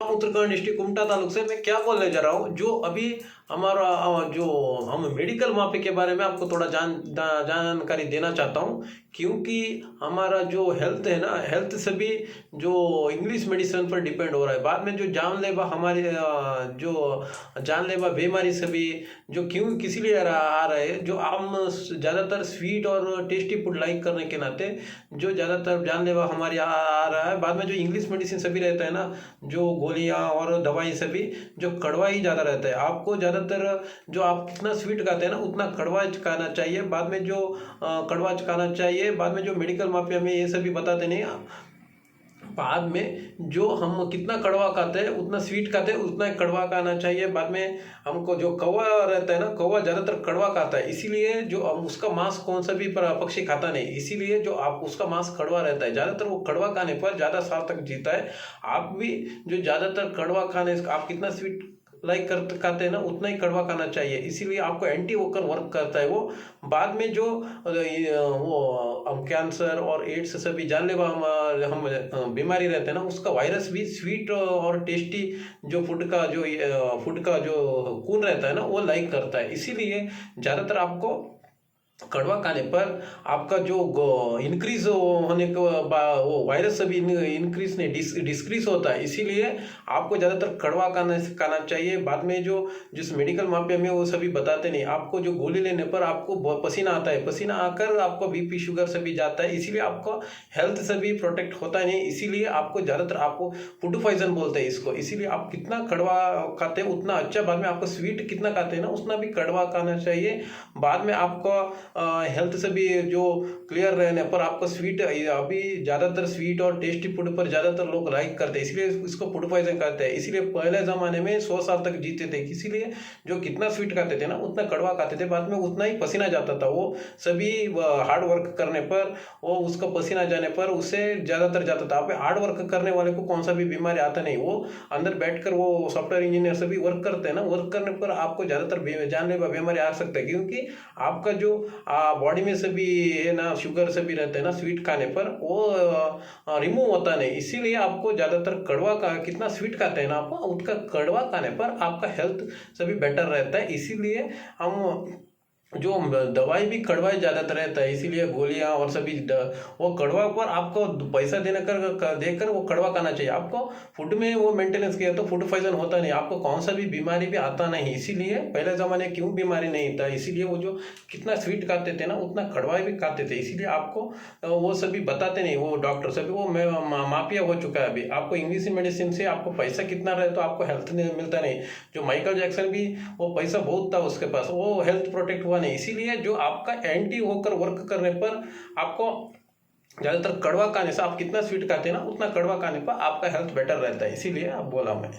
Uttarakhand district Kumta taluk से मैं क्या बोलने जा रहा हूँ, जो अभी हमारा जो हम मेडिकल माफी के बारे में आपको थोड़ा जानकारी देना चाहता हूँ। क्योंकि हमारा जो हेल्थ है ना, हेल्थ सभी जो इंग्लिश मेडिसिन पर डिपेंड हो रहा है। बाद में जो जानलेवा हमारे जो जानलेवा बीमारी सभी जो क्यों किसी लिए आ रहा है, जो हम ज़्यादातर स्वीट और टेस्टी फूड लाइक करने के नाते जो ज़्यादातर जानलेवा हमारे आ रहा है। बाद में जो इंग्लिश मेडिसिन सभी रहता है ना, जो गोलियां और दवाई सभी जो कड़वा ही ज़्यादा रहता है। आपको ज़्यादातर जो आप कितना स्वीट खाते हैं ना उतना कड़वा खाना चाहिए। बाद में जो कड़वा खाना चाहिए। बाद में जो मेडिकल माफिया में ये सभी बताते नहीं। बाद में जो हम कितना कड़वा खाते हैं उतना स्वीट खाते हैं उतना कड़वा खाना चाहिए। बाद में हमको जो कौवा रहता है ना, कौवा ज़्यादातर कड़वा खाता है, इसीलिए जो हम उसका मांस कौन सा भी पक्षी खाता नहीं, इसीलिए जो आप उसका मांस कड़वा रहता है। ज़्यादातर वो कड़वा खाने पर ज़्यादा साल तक जीता है। आप भी जो ज़्यादातर कड़वा खाने, आप कितना स्वीट लाइक खाते हैं ना उतना ही कड़वा खाना चाहिए, इसीलिए आपको एंटी होकर वर्क करता है वो। बाद में जो वो कैंसर और एड्स सभी जानलेवा हम बीमारी रहते हैं ना, उसका वायरस भी स्वीट और टेस्टी जो फूड का जो खून रहता है ना वो लाइक करता है। इसीलिए ज़्यादातर आपको कड़वा खाने पर आपका जो इंक्रीज होने को वो वायरस सभी इंक्रीज नहीं डिस्क्रीज होता है, इसीलिए आपको ज़्यादातर कड़वा खाना चाहिए। बाद में जो जिस मेडिकल माफिया में वो सभी बताते नहीं, आपको जो गोली लेने पर आपको पसीना आता है, पसीना आकर आपको बीपी शुगर सभी जाता है, इसीलिए आपको हेल्थ से भी प्रोटेक्ट होता नहीं। इसीलिए आपको ज़्यादातर आपको फूड पॉइजन बोलते हैं इसको, इसीलिए आप कितना कड़वा खाते हैं उतना अच्छा। बाद में आपको स्वीट कितना खाते हैं ना उतना भी कड़वा खाना चाहिए। बाद में आपको हेल्थ से भी जो क्लियर रहने पर आपको स्वीट, अभी ज़्यादातर स्वीट और टेस्टी फूड पर ज़्यादातर लोग लाइक करते हैं, इसलिए इसको फूड पॉइजन कहते हैं। इसीलिए पहले ज़माने में 100 साल तक जीते थे, इसीलिए जो कितना स्वीट खाते थे ना उतना कड़वा खाते थे। बाद में उतना ही पसीना जाता था, वो सभी हार्ड वर्क करने पर वो उसका पसीना जाने पर उससे ज़्यादातर जाता था। आप हार्ड वर्क करने वाले को कौन सा भी बीमारी आता नहीं, वो अंदर बैठकर वो सॉफ्टवेयर इंजीनियर सभी वर्क करते हैं ना, वर्क करने पर आपको ज़्यादातर जानलेवा बीमारी आ सकता है। क्योंकि आपका जो बॉडी में से भी है ना शुगर से भी रहते हैं ना, स्वीट खाने पर वो रिमूव होता नहीं, इसीलिए आपको ज़्यादातर कड़वा का कितना स्वीट खाते हैं ना आप उनका कड़वा खाने पर आपका हेल्थ सभी बेटर रहता है। इसीलिए हम जो दवाई भी कड़वा ही ज़्यादातर रहता है, इसीलिए गोलियां और सभी वो कड़वा पर आपको पैसा देकर वो कड़वा खाना चाहिए। आपको फूड में वो मेंटेनेंस किया तो फूड पॉइजन होता नहीं, आपको कौन सा भी बीमारी भी आता नहीं। इसीलिए पहले ज़माने क्यों बीमारी नहीं था, इसीलिए वो जो कितना स्वीट खाते थे ना उतना कड़वा भी खाते थे। इसीलिए आपको वो सभी बताते नहीं, वो डॉक्टर सभी वो माफिया हो चुका है। अभी आपको इंग्लिश मेडिसिन से आपको पैसा कितना रहे तो आपको हेल्थ मिलता नहीं। जो माइकल जैक्सन भी वो पैसा बहुत था उसके पास, वो हेल्थ प्रोटेक्ट हुआ नहीं। इसीलिए जो आपका एंटी होकर वर्क करने पर आपको ज़्यादातर कड़वा खाने से, आप कितना स्वीट खाते हैं ना उतना कड़वा खाने पर आपका हेल्थ बेटर रहता है, इसीलिए आप बोला मैं।